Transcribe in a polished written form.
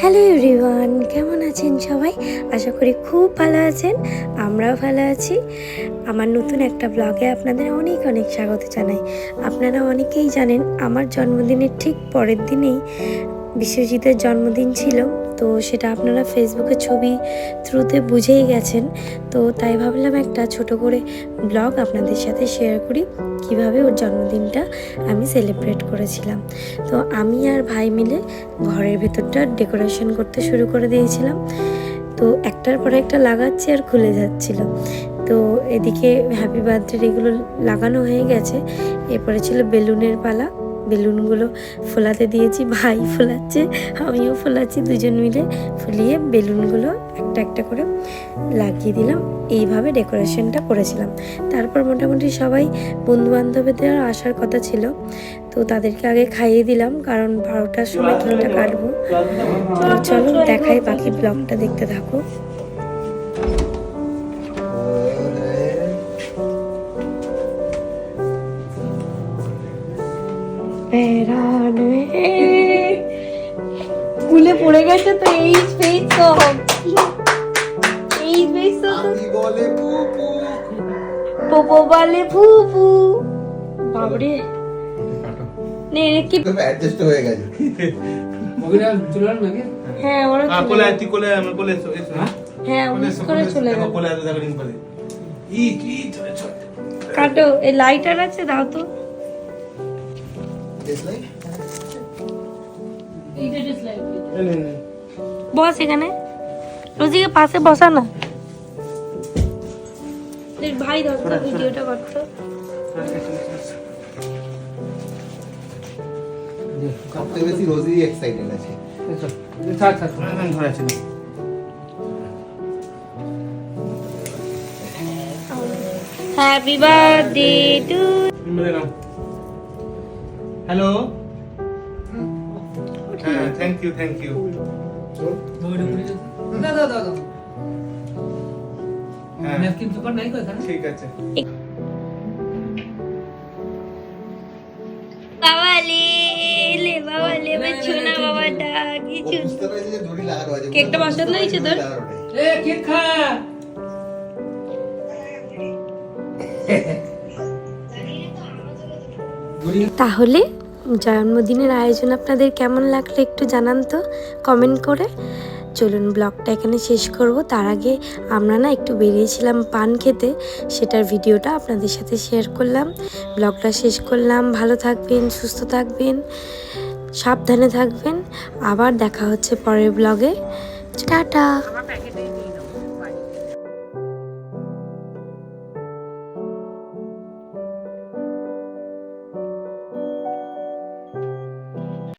Hello everyone, কেমন আছেন সবাই? আশা করি খুব ভালো আছেন। আমরাও ভালো আছি। আমার নতুন একটা ব্লগে আপনাদের অনেক অনেক স্বাগত জানাই। আপনারা অনেকেই জানেন আমার জন্মদিনের ঠিক পরের দিনেই বিশ্বজিতের জন্মদিন ছিল। তো সেটা আপনারা ফেসবুকে ছবি থ্রুতে বুঝেই গেছেন। তো তাই ভাবলাম একটা ছোট করে ব্লগ আপনাদের সাথে শেয়ার করি কিভাবে ওর জন্মদিনটা আমি সেলিব্রেট করেছিলাম। তো আমি আর ভাই মিলে ঘরের ভেতরটা ডেকোরেশন করতে শুরু করে দিয়েছিলাম। তো একটার পর একটা লাগাচ্ছি আর খুলে যাচ্ছিল। তো এদিকে হ্যাপি বার্থডে এগুলো লাগানো হয়ে গেছে। এরপরে ছিল বেলুনের পালা। বেলুনগুলো ফোলাতে দিয়েছি, ভাই ফোলাচ্ছে, আমিও ফোলাচ্ছি, দুজন মিলে ফুলিয়ে বেলুনগুলো একটা একটা করে লাগিয়ে দিলাম। এইভাবে ডেকোরেশনটা করেছিলাম। তারপর মোটামুটি সবাই বন্ধুবান্ধবদের আসার কথা ছিল, তো তাদেরকে আগে খাইয়ে দিলাম, কারণ 12টার সময় কেকটা কাটবো। তো চলো দেখাই, বাকি ব্লগটা দেখতে থাকো। ভুলে পড়ে গেছে তো এই ফেস সব, এই ফেস সব বলে ফুপু, পোপো বলে ফুপু। বাবরে নে কি অ্যাডজাস্ট হয়ে গেছে। ওগুলা চলল নাকি? হ্যাঁ ওরা কোলে আইতি, কোলে আমার কোলে এসো। হ্যাঁ উনিশ করে চলে গেল। কোলে আইতে দেখো রিং পারে ই কি চলে চলে কাটো। এই লাইটার আছে, দাও তো। ডিসলাইট এইটা ডিসলাইট বস এখানে রোজিকে পাশে বসা না। দেখ ভাই ধর তো ভিডিওটা করতো। সবথেকে বেশি রোজি এক্সাইটেড আছে। আচ্ছা ধরে আছে। Happy birthday to. হ্যালো, হ্যাঁ থ্যাংক ইউ দাদা হ্যাঁ ন্যাপকিন পেপার নাই কো এখানে? ঠিক আছে। বাবা লে বাবা লে मैं छूना बाबा डागी छू। কেকটা পছন্দ হয়েছে তোর? এ কেক খা। তাহলে জন্মদিনের আয়োজন আপনাদের কেমন লাগলো একটু জানান তো কমেন্ট করে। চলুন ব্লগটা এখানে শেষ করব। তার আগে আমরা না একটু বেরিয়েছিলাম পান খেতে, সেটার ভিডিওটা আপনাদের সাথে শেয়ার করলাম। ব্লগটা শেষ করলাম। ভালো থাকবেন, সুস্থ থাকবেন, সাবধানে থাকবেন। আবার দেখা হচ্ছে পরের ব্লগে। টাটা।